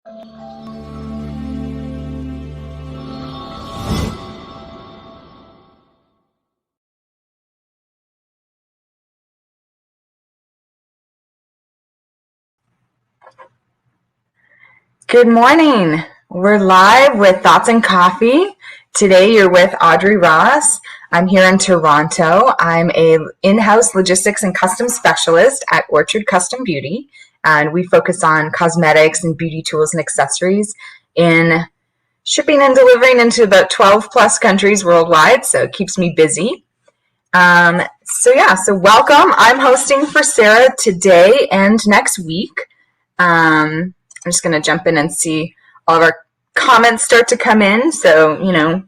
Good morning. We're live with Thoughts and Coffee. Today you're with Audrey Ross. I'm here in Toronto. I'm a in-house logistics and custom specialist at Orchard Custom Beauty, and we focus on cosmetics and beauty tools and accessories in shipping and delivering into about 12 plus countries worldwide, so it keeps me busy. So welcome. I'm hosting for Sarah today and next week. I'm just going to jump in and see all of our comments start to come in. So,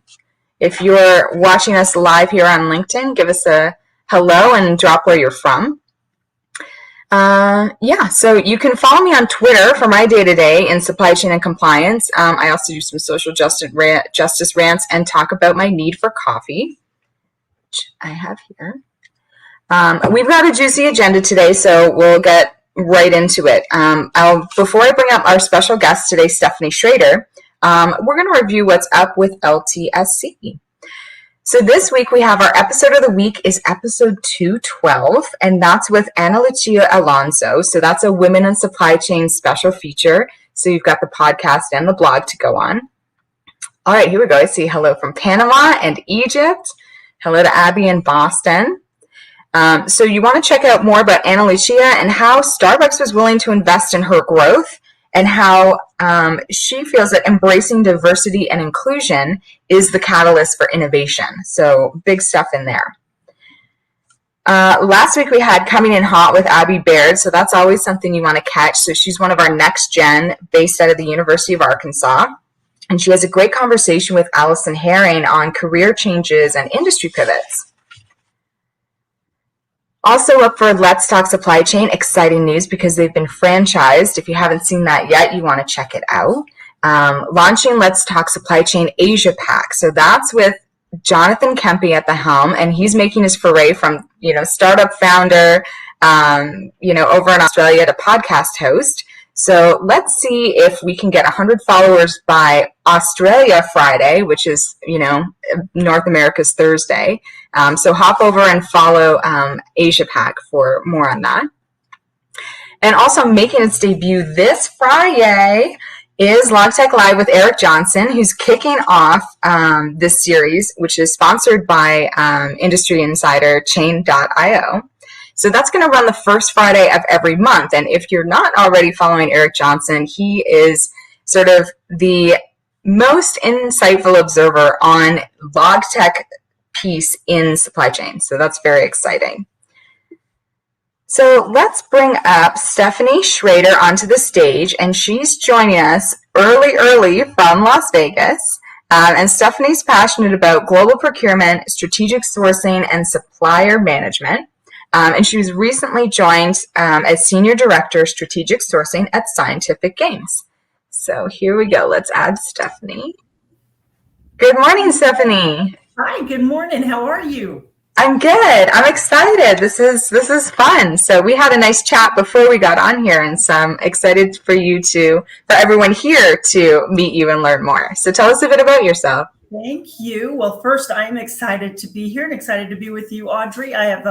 if you're watching us live here on LinkedIn, give us a hello and drop where you're from. So you can follow me on Twitter for my day-to-day in supply chain and compliance. I also do some social justice rants and talk about my need for coffee, which I have here. We've got a juicy agenda today, so we'll get right into it. Before I bring up our special guest today, Stephanie Shrader, we're going to review what's up with LTSC. So this week we have our episode of the week is episode 212, and that's with Ana Lucia Alonso. So that's a Women in Supply Chain special feature. So you've got the podcast and the blog to go on. All right, here we go. I see hello from Panama and Egypt. Hello to Abby in Boston. So you want to check out more about Ana Lucia and how Starbucks was willing to invest in her growth and how she feels that embracing diversity and inclusion is the catalyst for innovation. So big stuff in there. Last week we had Coming in Hot with Abby Baird, so that's always something you want to catch. So she's one of our next gen based out of the University of Arkansas. And she has a great conversation with Allison Herring on career changes and industry pivots. Also up for Let's Talk Supply Chain, exciting news because they've been franchised. If you haven't seen that yet, you want to check it out. Launching Let's Talk Supply Chain Asia Pac. So that's with Jonathan Kempe at the helm, and he's making his foray from, startup founder, over in Australia to podcast host. So let's see if we can get 100 followers by Australia Friday, which is, North America's Thursday. So hop over and follow Asia Pac for more on that. And also making its debut this Friday is LogTech Live with Eric Johnson, who's kicking off this series, which is sponsored by industry insider Chain.io. So that's going to run the first Friday of every month. And if you're not already following Eric Johnson, he is sort of the most insightful observer on LogTech piece in supply chain. So that's very exciting. So let's bring up Stephanie Shrader onto the stage, and she's joining us early from Las Vegas. And Stephanie's passionate about global procurement, strategic sourcing, and supplier management. And she was recently joined as Senior Director, Strategic Sourcing at Scientific Games. So here we go. Let's add Stephanie. Good morning, Stephanie. Hi, good morning. How are you? I'm good. I'm excited. This is fun. So we had a nice chat before we got on here, and so I'm excited for everyone here to meet you and learn more. So tell us a bit about yourself. Thank you. Well, first, I'm excited to be here and excited to be with you, Audrey. I have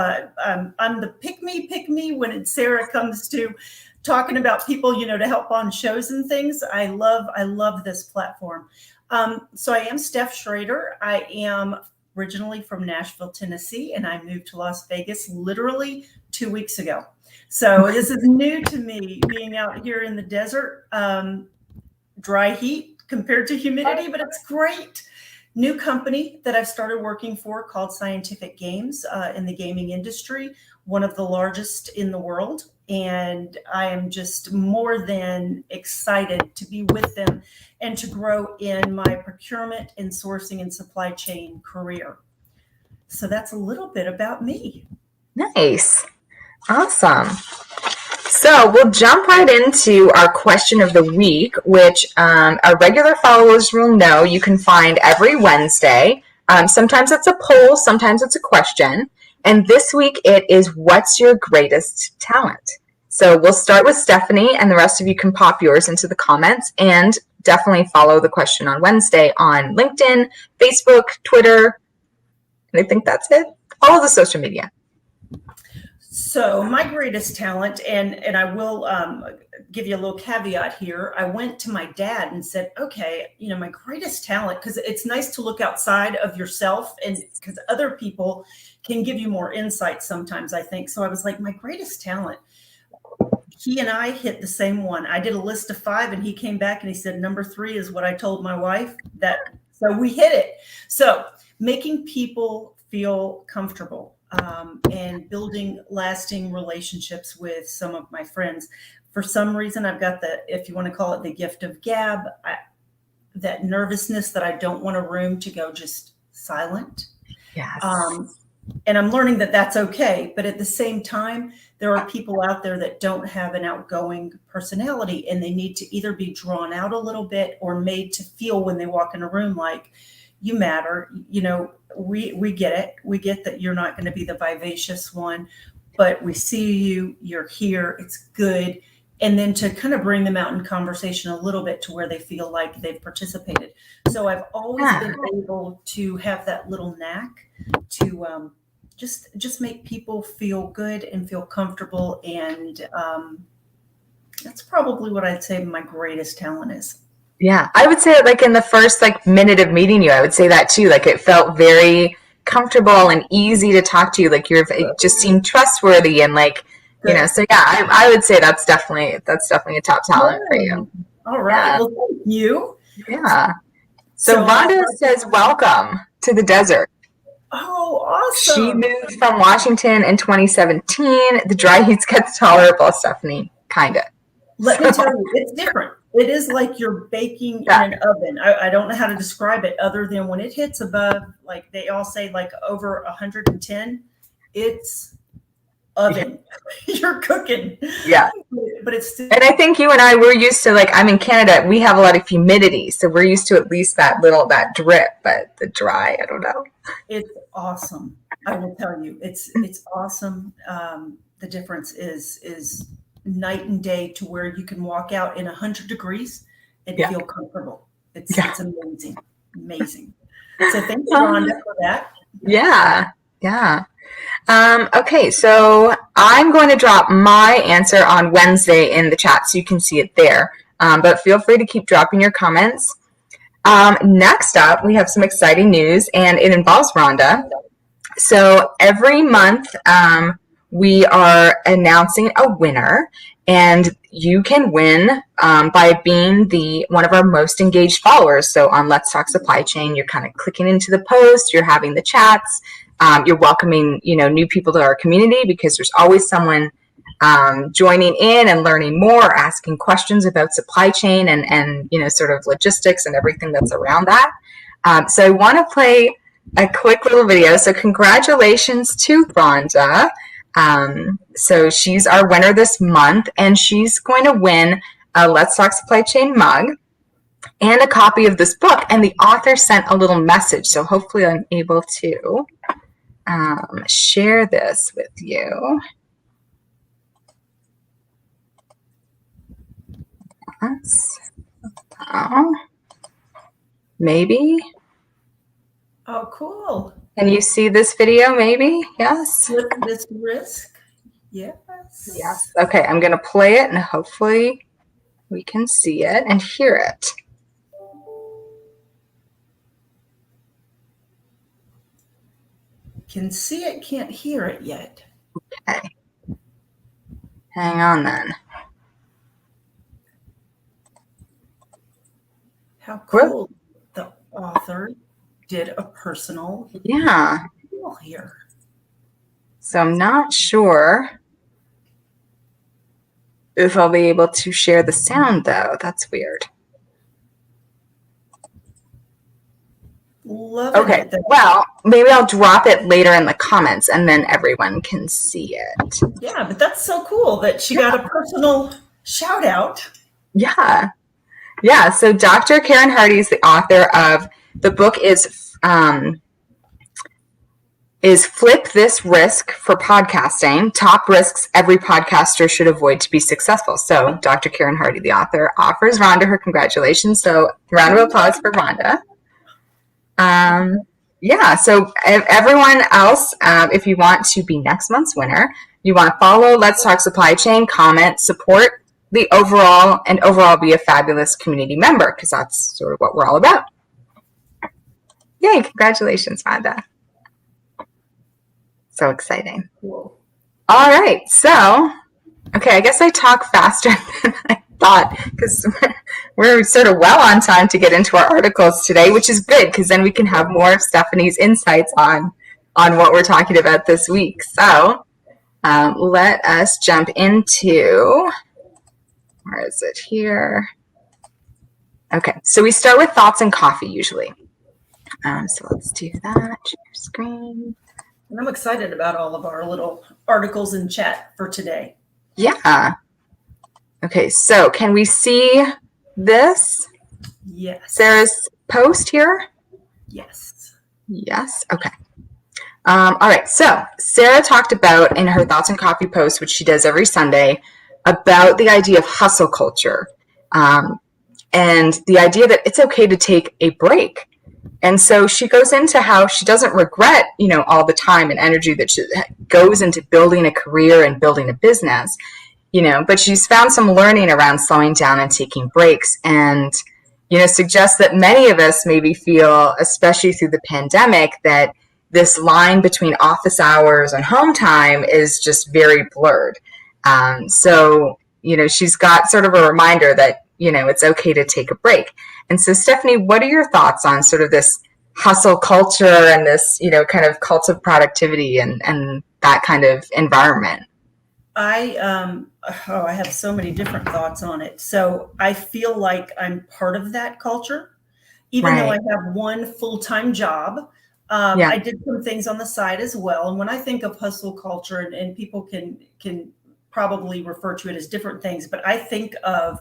I'm the pick me when Sarah comes to talking about people, to help on shows and things. I love this platform. So I am Steph Shrader. I am originally from Nashville, Tennessee, and I moved to Las Vegas literally 2 weeks ago. So this is new to me, being out here in the desert, dry heat compared to humidity, but it's great. New company that I've started working for called Scientific Games in the gaming industry, one of the largest in the world. And I am just more than excited to be with them and to grow in my procurement and sourcing and supply chain career. So that's a little bit about me. Nice. Awesome. So we'll jump right into our question of the week, which our regular followers will know you can find every Wednesday. Sometimes it's a poll, sometimes it's a question. And this week it is, what's your greatest talent? So we'll start with Stephanie, and the rest of you can pop yours into the comments, and definitely follow the question on Wednesday on LinkedIn, Facebook, Twitter, and I think that's it. All of the social media. So my greatest talent, and I will give you a little caveat here. I went to my dad and said, okay, my greatest talent, because it's nice to look outside of yourself, and because other people can give you more insight sometimes, I think. So I was like, my greatest talent. He and I hit the same one. I did a list of 5, and he came back and he said, number 3 is what I told my wife. So we hit it. So making people feel comfortable and building lasting relationships with some of my friends. For some reason, I've got if you want to call it the gift of gab, that nervousness that I don't want a room to go just silent. Yes. And I'm learning that that's okay. But at the same time, there are people out there that don't have an outgoing personality, and they need to either be drawn out a little bit or made to feel when they walk in a room like, you matter. We get it. We get that you're not going to be the vivacious one, but we see you, you're here, it's good. And then to kind of bring them out in conversation a little bit to where they feel like they've participated. So I've always been able to have that little knack to just make people feel good and feel comfortable. And that's probably what I'd say my greatest talent is. Yeah, I would say like in the first minute of meeting you, I would say that too. Like it felt very comfortable and easy to talk to you. Like it just seemed trustworthy and so yeah, I would say that's definitely a top talent for you. All right. Yeah. Well, thank you. Yeah. So Rhonda says, welcome to the desert. Oh, awesome. She moved from Washington in 2017. The dry heat's gets tolerable, Stephanie. Kind of. Let me tell you, it's different. It is like you're baking in an oven. I don't know how to describe it other than when it hits above, like they all say, like over 110, it's oven. You're cooking. Yeah. But it's still. And I think you and I, we're used to, I'm in Canada, we have a lot of humidity. So we're used to at least that drip, but the dry, I don't know. It's awesome. I will tell you, it's awesome. The difference is night and day, to where you can walk out in 100 degrees and feel comfortable. It's amazing. So thank you, Rhonda, for that. Yeah. Okay, so I'm going to drop my answer on Wednesday in the chat so you can see it there. But feel free to keep dropping your comments. Next up, we have some exciting news, and it involves Rhonda. So every month, we are announcing a winner, and you can win by being one of our most engaged followers. So on Let's Talk Supply Chain, you're kind of clicking into the post, you're having the chats, you're welcoming new people to our community, because there's always someone joining in and learning more, asking questions about supply chain and sort of logistics and everything that's around that. So I want to play a quick little video. So congratulations to Rhonda. So she's our winner this month, and she's going to win a Let's Talk Supply Chain mug and a copy of this book. And the author sent a little message. So hopefully I'm able to share this with you. Maybe. Oh, cool. Can you see this video, maybe? Yes? With this risk? Yes. Yes. Okay, I'm going to play it, and hopefully we can see it and hear it. Can see it, can't hear it yet. Okay. Hang on then. How cool. The author did a personal deal here. So I'm not sure if I'll be able to share the sound, though. That's weird. Love okay, it. Well, maybe I'll drop it later in the comments, and then everyone can see it. Yeah, but that's so cool that she got a personal shout out. Yeah. So Dr. Karen Hardy is the author of the book. Is is flip this risk for podcasting. Top risks every podcaster should avoid to be successful. So Dr. Karen Hardy, the author, offers Rhonda her congratulations. So round of applause for Rhonda. Yeah, so everyone else, if you want to be next month's winner, you want to follow Let's Talk Supply Chain, comment, support the overall, and overall be a fabulous community member, because that's sort of what we're all about. Yay, congratulations, Rhonda. So exciting. Cool. All right, so, okay, I guess I talk faster than I thought, because we're sort of well on time to get into our articles today, which is good, because then we can have more of Stephanie's insights on what we're talking about this week. So let us jump into, where is it here? Okay, so we start with thoughts and coffee usually. So let's do that, share screen. And I'm excited about all of our little articles in chat for today. Yeah. Okay, so can we see this? Yes. Sarah's post here? Yes. Yes, okay. All right, so Sarah talked about in her Thoughts and Coffee post, which she does every Sunday, about the idea of hustle culture and the idea that it's okay to take a break. And so she goes into how she doesn't regret, all the time and energy that goes into building a career and building a business, but she's found some learning around slowing down and taking breaks, and, suggests that many of us maybe feel, especially through the pandemic, that this line between office hours and home time is just very blurred. So, she's got sort of a reminder that, it's okay to take a break. And so, Stephanie, what are your thoughts on sort of this hustle culture and this, kind of cult of productivity and that kind of environment? I have so many different thoughts on it. So I feel like I'm part of that culture, even though I have one full-time job. I did some things on the side as well. And when I think of hustle culture, and people can probably refer to it as different things, but I think of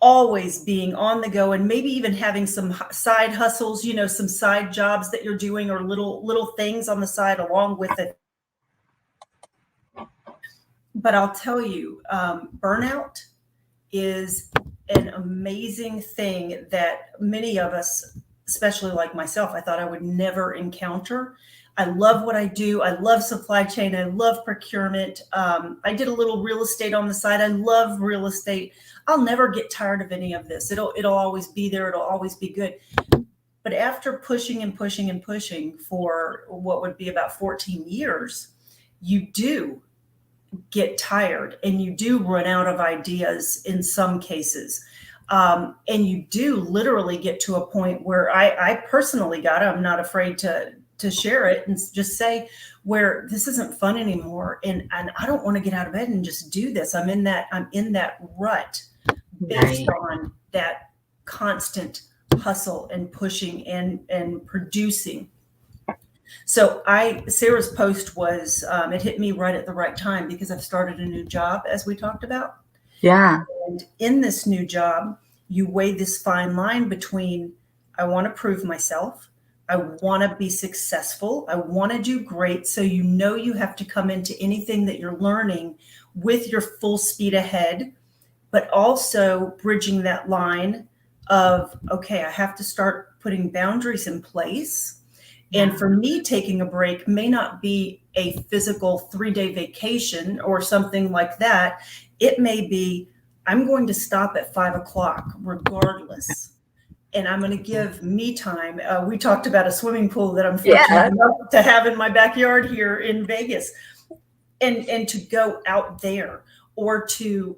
always being on the go and maybe even having some side hustles, some side jobs that you're doing or little things on the side along with it. But I'll tell you, burnout is an amazing thing that many of us, especially like myself, I thought I would never encounter. I love what I do. I love supply chain. I love procurement. I did a little real estate on the side. I love real estate. I'll never get tired of any of this. It'll always be there. It'll always be good. But after pushing and pushing and pushing for what would be about 14 years, you do get tired and you do run out of ideas in some cases. And you do literally get to a point where I personally I'm not afraid to share it and just say, where this isn't fun anymore. And I don't want to get out of bed and just do this. I'm in that rut based on that constant hustle and pushing and producing. So Sarah's post was, it hit me right at the right time because I've started a new job, as we talked about. Yeah. And in this new job, you weigh this fine line between, I want to prove myself. I want to be successful. I want to do great. So you have to come into anything that you're learning with your full speed ahead, but also bridging that line of, okay, I have to start putting boundaries in place. And for me, taking a break may not be a physical 3-day vacation or something like that. It may be, I'm going to stop at 5:00 regardless. And I'm going to give me time. We talked about a swimming pool that I'm fortunate enough to have in my backyard here in Vegas, and to go out there or to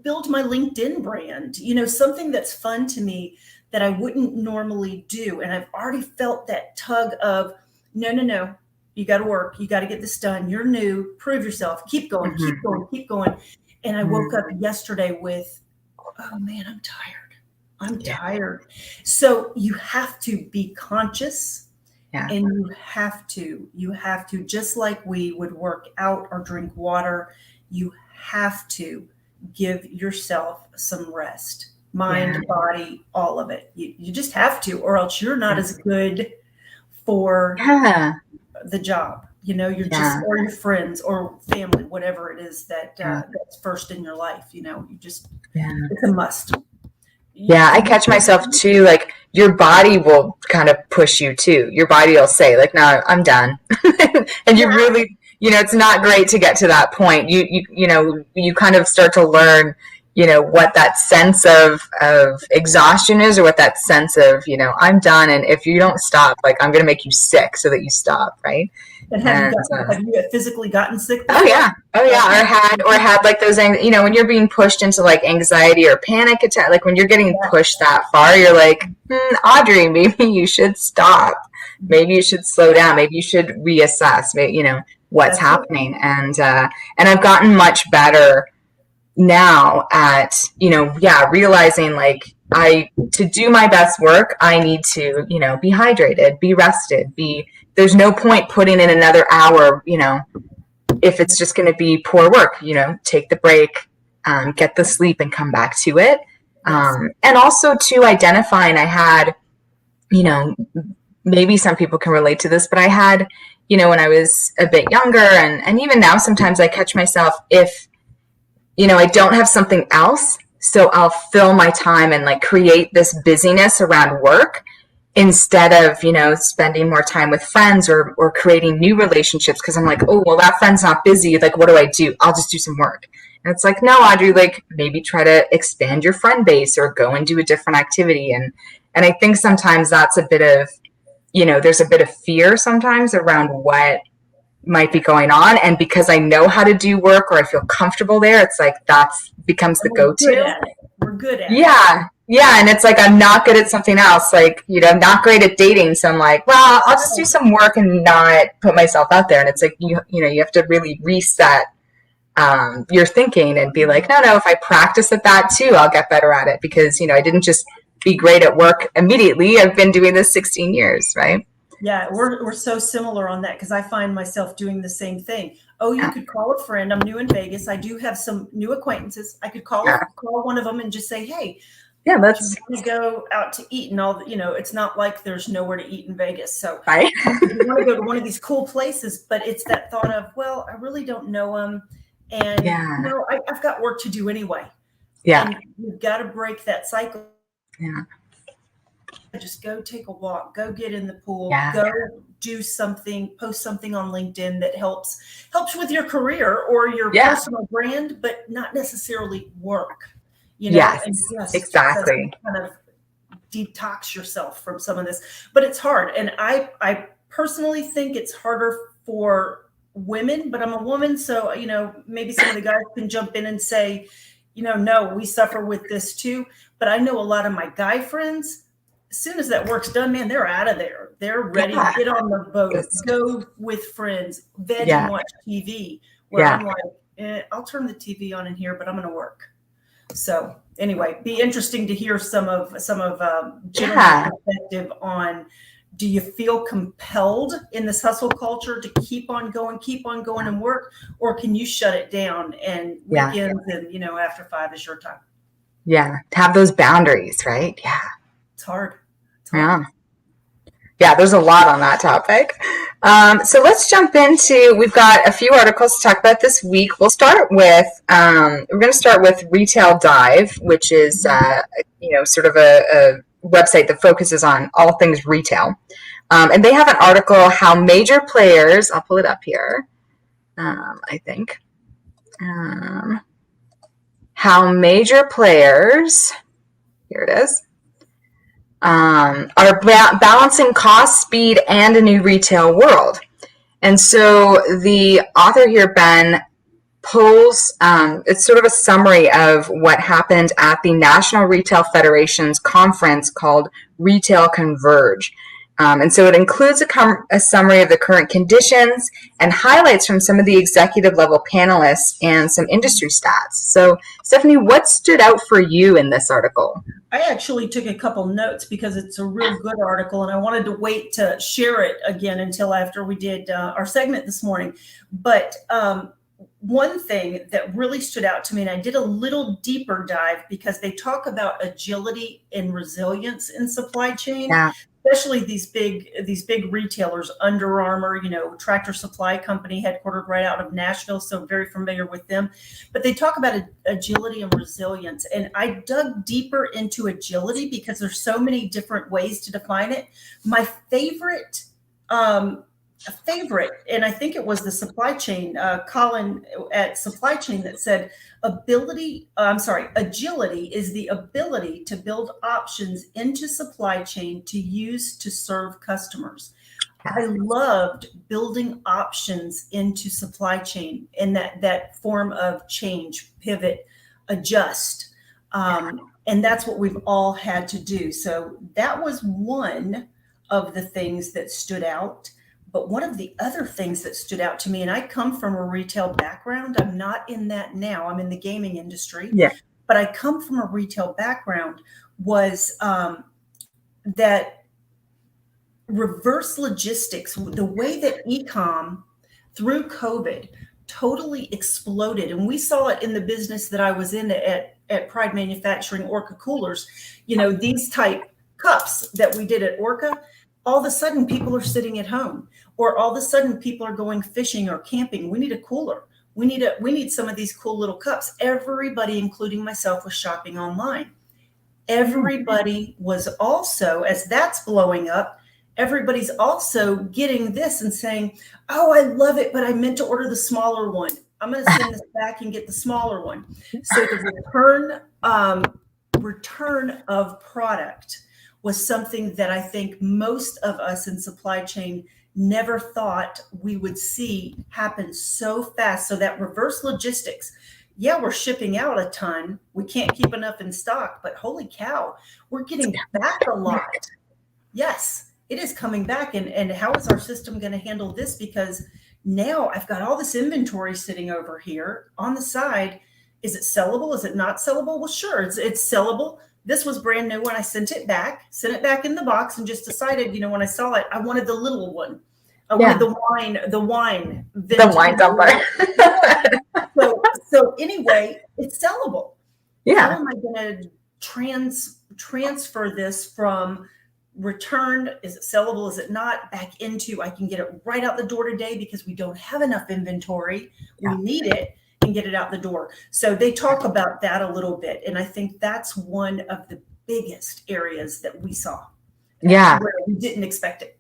build my LinkedIn brand, something that's fun to me that I wouldn't normally do. And I've already felt that tug of, no, you got to work. You got to get this done. You're new. Prove yourself. Keep going, keep going, keep going. And I woke up yesterday with, oh man, I'm tired. So you have to be conscious, and you have to, just like we would work out or drink water, you have to give yourself some rest, mind, body, all of it. You just have to, or else you're not as good for the job. You're just, or your friends or family, whatever it is that's first in your life. It's a must. Yeah, I catch myself too, like your body will kind of push you too. Your body will say like, no, I'm done. And you really, it's not great to get to that point. You kind of start to learn, what that sense of exhaustion is, or what that sense of, I'm done. And if you don't stop, like I'm going to make you sick so that you stop. Right. And have you physically gotten sick before? Oh yeah. Or had like those, when you're being pushed into like anxiety or panic attack, like when you're getting pushed that far, you're like, Audrey, maybe you should stop. Maybe you should slow down. Maybe you should reassess, what's happening. And I've gotten much better now at, realizing like to do my best work, I need to, be hydrated, be rested, there's no point putting in another hour, if it's just going to be poor work, take the break, get the sleep and come back to it. And also to identifying, I had, maybe some people can relate to this, but I had, when I was a bit younger and even now, sometimes I catch myself if, I don't have something else. So I'll fill my time and like create this busyness around work instead of, spending more time with friends or creating new relationships. Cause I'm like, oh, well, that friend's not busy. Like, what do? I'll just do some work. And it's like, no, Audrey, like maybe try to expand your friend base or go and do a different activity. And I think sometimes that's a bit of, there's a bit of fear sometimes around what might be going on. And because I know how to do work or I feel comfortable there, it's like that's becomes the go-to. We're good at it. Yeah. And it's like, I'm not good at something else. Like, I'm not great at dating. So I'm like, well, I'll just do some work and not put myself out there. And it's like, you have to really reset your thinking and be like, no, if I practice at that too, I'll get better at it because, I didn't just be great at work immediately. I've been doing this 16 years, right? Yeah, we're so similar on that because I find myself doing the same thing. Oh, you could call a friend. I'm new in Vegas. I do have some new acquaintances. I could call one of them and just say, hey, let's go out to eat and all. It's not like there's nowhere to eat in Vegas. So right. You want to go to one of these cool places, but it's that thought of, well, I really don't know them, and I've got work to do anyway. Yeah, and you've got to break that cycle. Yeah. Just go take a walk, go get in the pool, go do something, post something on LinkedIn that helps with your career or your personal brand, but not necessarily work, Yes, and exactly. Kind of detox yourself from some of this, but it's hard. And I personally think it's harder for women, but I'm a woman. So, maybe some of the guys can jump in and say, no, we suffer with this too. But I know a lot of my guy friends, as soon as that work's done, man, they're out of there. They're ready to get on the boat, go with friends, veg and watch TV. Where I'm like, I'll turn the TV on in here, but I'm going to work. So anyway, be interesting to hear some of Jennifer's perspective on. Do you feel compelled in this hustle culture to keep on going and work, or can you shut it down and weekends and after 5 is your time? Yeah, to have those boundaries, right? Yeah. It's hard. Yeah, there's a lot on that topic. So let's jump into, we've got a few articles to talk about this week. We'll start with, we're going to start with Retail Dive, which is, sort of a website that focuses on all things retail. And they have an article, how major players, I'll pull it up here, I think, how major players, here it is, are balancing cost, speed, and a new retail world. And so the author here, Ben, pulls, it's sort of a summary of what happened at the National Retail Federation's conference called Retail Converge. And so it includes a summary of the current conditions and highlights from some of the executive level panelists and some industry stats. So, Stephanie, what stood out for you in this article? I actually took a couple notes because it's a real good article, and I wanted to wait to share it again until after we did our segment this morning. But one thing that really stood out to me, and I did a little deeper dive because they talk about agility and resilience in supply chain. especially these big retailers, Under Armour, Tractor Supply Company, headquartered right out of Nashville, so very familiar with them. But they talk about agility and resilience, and I dug deeper into agility because there's so many different ways to define it. My favorite, and I think it was the supply chain, Colin at Supply Chain, that said agility is the ability to build options into supply chain to use to serve customers. I loved building options into supply chain and that form of change, pivot, adjust. And that's what we've all had to do. So that was one of the things that stood out. But one of the other things that stood out to me, and I come from a retail background, I'm not in that now, I'm in the gaming industry, but I come from a retail background, was that reverse logistics, the way that e-com through COVID totally exploded. And we saw it in the business that I was in at Pride Manufacturing, Orca Coolers, these type cups that we did at Orca. All of a sudden people are sitting at home, or all of a sudden people are going fishing or camping. We need a cooler. We need some of these cool little cups. Everybody, including myself, was shopping online. Everybody was also, as that's blowing up, everybody's also getting this and saying, oh, I love it, but I meant to order the smaller one. I'm going to send this back and get the smaller one. So the return of product was something that I think most of us in supply chain never thought we would see happen so fast. So that reverse logistics, we're shipping out a ton. We can't keep enough in stock, but holy cow, we're getting back a lot. Yes, it is coming back. And how is our system going to handle this? Because now I've got all this inventory sitting over here on the side. Is it sellable? Is it not sellable? Well, sure, it's sellable. This was brand new when I sent it back in the box, and just decided, when I saw it, I wanted the little one. I wanted the wine dumpler. So anyway, it's sellable. Yeah. How am I going to transfer this from return? Is it sellable? Is it not? Back into, I can get it right out the door today because we don't have enough inventory. We need it. And get it out the door. So they talk about that a little bit. And I think that's one of the biggest areas that we saw. Where we didn't expect it.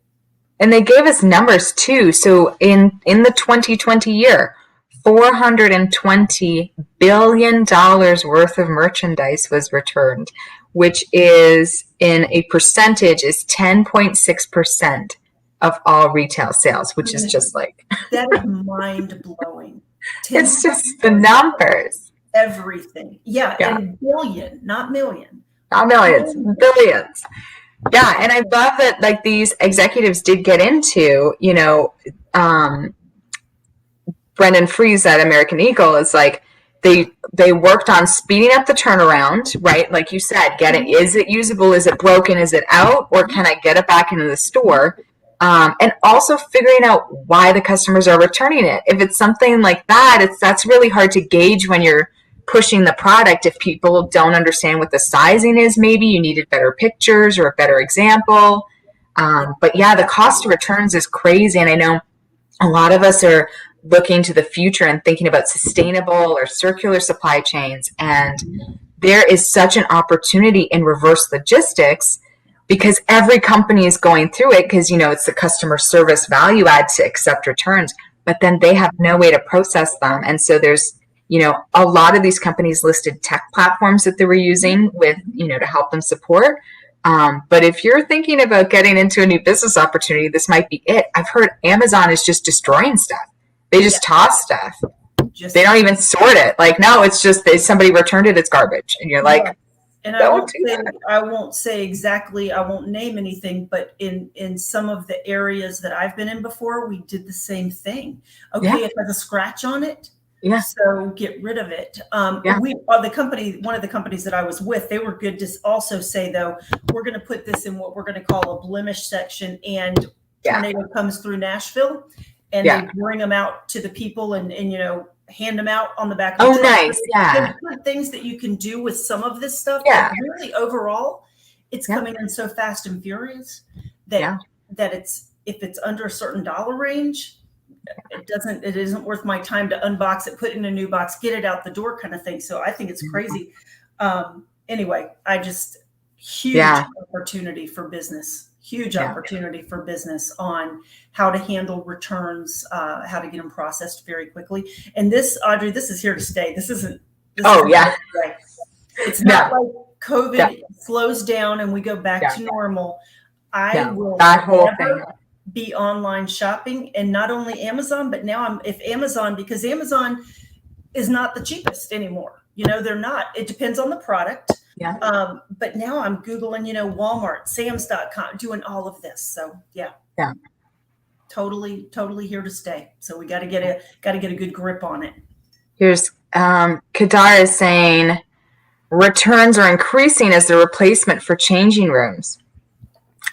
And they gave us numbers too. So in the 2020 year, $420 billion worth of merchandise was returned, which is in a percentage is 10.6% of all retail sales, which is just like that is mind blowing. It's just the numbers. Everything. And billion, not million. Not millions, billions. Yeah, and I love that like these executives did get into, Brendan Fries at American Eagle is like they worked on speeding up the turnaround, right? Like you said, is it usable? Is it broken? Is it out? Or can I get it back into the store? And also figuring out why the customers are returning it. If it's something like that, that's really hard to gauge when you're pushing the product. If people don't understand what the sizing is, maybe you needed better pictures or a better example. But the cost of returns is crazy. And I know a lot of us are looking to the future and thinking about sustainable or circular supply chains. And there is such an opportunity in reverse logistics because every company is going through it because, it's the customer service value add to accept returns, but then they have no way to process them. And so there's, a lot of these companies listed tech platforms that they were using with, to help them support. But if you're thinking about getting into a new business opportunity, this might be it. I've heard Amazon is just destroying stuff. They just toss stuff. They don't even sort it. Like, no, it's just somebody returned it, it's garbage. And you're like, and I won't say exactly, I won't name anything, but in some of the areas that I've been in before, we did the same thing. Okay, it has a scratch on it. So get rid of it. One of the companies that I was with, they were good to also say, though, we're going to put this in what we're going to call a blemish section. And tornado comes through Nashville, and they bring them out to the people and hand them out on the back of the truck. Nice. There's different things that you can do with some of this stuff. But really, overall, it's coming in so fast and furious that if it's under a certain dollar range, it isn't worth my time to unbox it, put it in a new box, get it out the door kind of thing. So I think it's crazy. Anyway, huge opportunity for business, opportunity for business on how to handle returns, how to get them processed very quickly. And this, Audrey, this is here to stay. It's not like COVID slows down and we go back to normal. I will never be online shopping, and not only Amazon, but now because Amazon is not the cheapest anymore. They're not. It depends on the product. Yeah. But now I'm Googling, Walmart, Sam's.com, doing all of this. So yeah. Totally here to stay. So we got to get a good grip on it. Here's Kadar is saying returns are increasing as the replacement for changing rooms.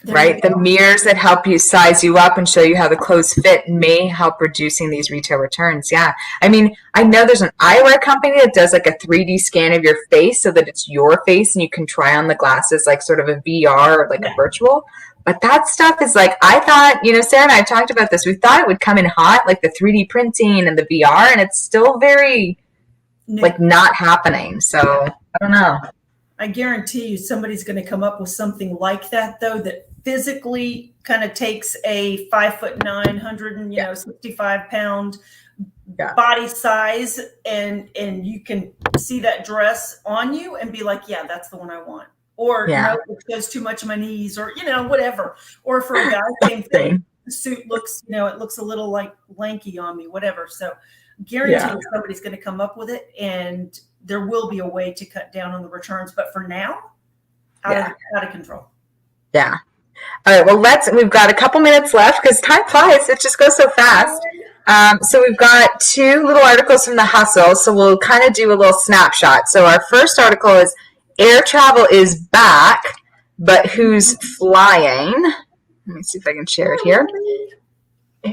Right? The mirrors that help you size you up and show you how the clothes fit may help reducing these retail returns. Yeah. I mean, I know there's an eyewear company that does like a 3D scan of your face so that it's your face and you can try on the glasses like sort of a VR or like a virtual. But that stuff is like, I thought, Sarah and I talked about this. We thought it would come in hot, like the 3D printing and the VR, and it's still very like not happening. So I don't know. I guarantee you somebody's going to come up with something like that, though, that physically kind of takes a 5'9", 165-pound body size, and you can see that dress on you and be like, yeah, that's the one I want. Or no, it shows too much of my knees, or whatever. Or for a guy, same thing. The suit looks, it looks a little like lanky on me, whatever. So guarantee somebody's going to come up with it, and there will be a way to cut down on the returns. But for now, out of control. Yeah. All right. Well, we've got a couple minutes left because time flies. It just goes so fast. So we've got two little articles from the Hustle. So we'll kind of do a little snapshot. So our first article is air travel is back, but who's flying? Let me see if I can share it here.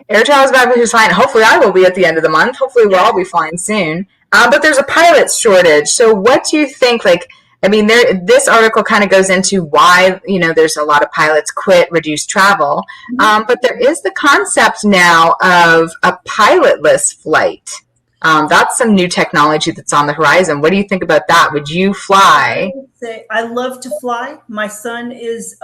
Air travel is back, but who's flying? Hopefully I will be at the end of the month. Hopefully we'll all be flying soon. But there's a pilot shortage. So what do you think, this article kind of goes into why, there's a lot of pilots quit, reduce travel. But there is the concept now of a pilotless flight. That's some new technology that's on the horizon. What do you think about that? Would you fly? I love to fly. My son has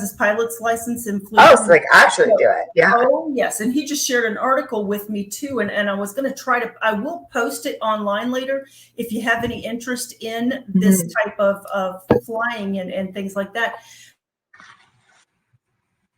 his pilot's license in flew. Oh, so actually do it. Yeah. Oh, yes. And he just shared an article with me too. And I was going to I will post it online later if you have any interest in this type of flying and things like that.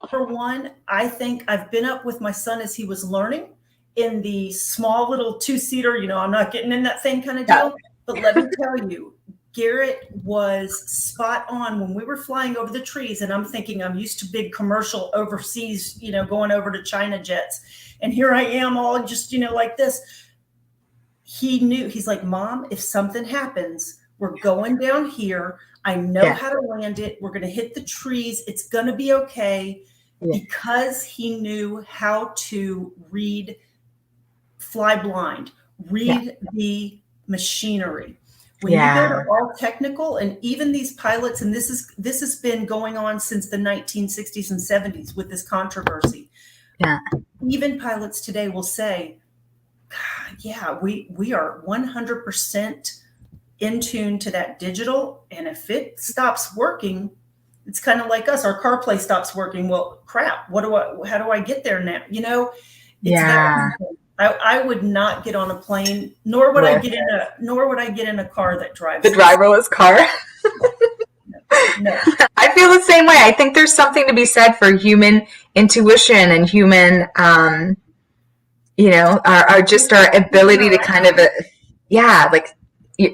For one, I think I've been up with my son as he was learning in the small little two-seater, I'm not getting in that thing kind of deal. But let me tell you, Garrett was spot on when we were flying over the trees. And I'm thinking I'm used to big commercial overseas, going over to China jets. And here I am all just, like this. He knew, he's like, Mom, if something happens, we're going down here. I know how to land it. We're going to hit the trees. It's going to be okay. Because he knew how to fly blind, read the machinery. When you go to all technical, and even these pilots, and this has been going on since the 1960s and 70s with this controversy. Yeah. Even pilots today will say, we are 100% in tune to that digital. And if it stops working, it's kind of like us, our CarPlay stops working. Well, crap, how do I get there now? I would not get on a plane, nor would I get in a car that drives the driverless car. No. I feel the same way. I think there's something to be said for human intuition and human, our ability to kind of,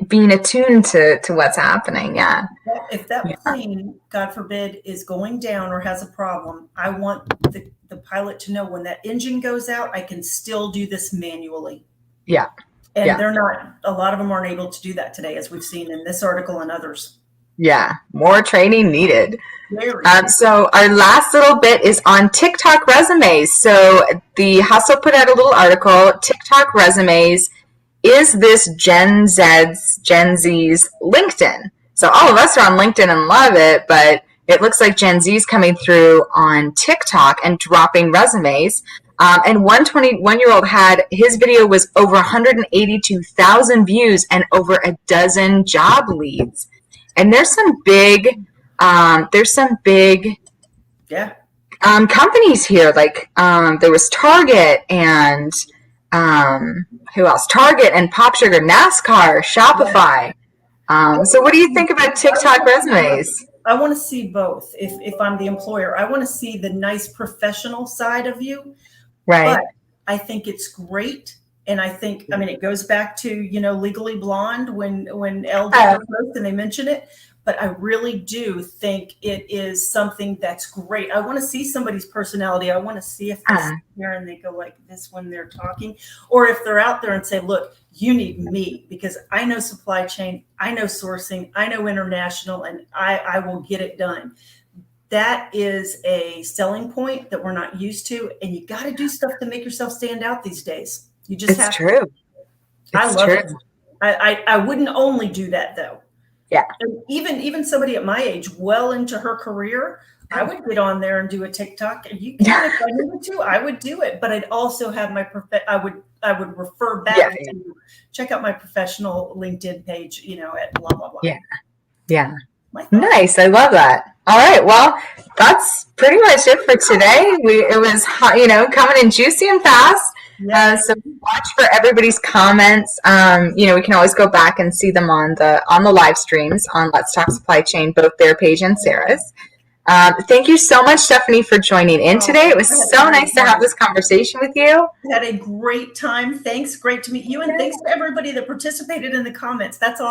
being attuned to what's happening. Yeah. If that plane, God forbid, is going down or has a problem, I want the pilot to know when that engine goes out, I can still do this manually. Yeah. And they're not, a lot of them aren't able to do that today, as we've seen in this article and others. Yeah. More training needed. So our last little bit is on TikTok resumes. So the Hustle put out a little article, TikTok resumes. Is this Gen Z's LinkedIn? So all of us are on LinkedIn and love it, but it looks like Gen Z is coming through on TikTok and dropping resumes. And one 21-year-old had, his video was over 182,000 views and over a dozen job leads. And there's some big Yeah. companies here. Like there was Target and who else? Target and Pop Sugar, NASCAR, Shopify. So what do you think about TikTok resumes? I want to see both. If I'm the employer, I want to see the nice professional side of you. Right. But I think it's great. And I think, I mean, it goes back to, Legally Blonde when Elle did her post and they mention it. But I really do think it is something that's great. I want to see somebody's personality. I want to see if they sit here and they go like this when they're talking, or if they're out there and say, look, you need me because I know supply chain, I know sourcing, I know international, and I will get it done. That is a selling point that we're not used to. And you got to do stuff to make yourself stand out these days. You just have to. True. I love it. I wouldn't only do that though. Yeah. And even somebody at my age, well into her career, I would get on there and do a TikTok. And you can, if I needed to, I would do it. But I'd also have my I would refer back to check out my professional LinkedIn page, at blah blah blah. Yeah. Yeah. Nice. I love that. All right. Well, that's pretty much it for today. It was coming in juicy and fast. So watch for everybody's comments. We can always go back and see them on the live streams on Let's Talk Supply Chain, both their page and Sarah's. Thank you so much, Stephanie, for joining in today. It was so nice to have this conversation with you. Had a great time. Thanks. Great to meet you. And thanks to everybody that participated in the comments. That's all.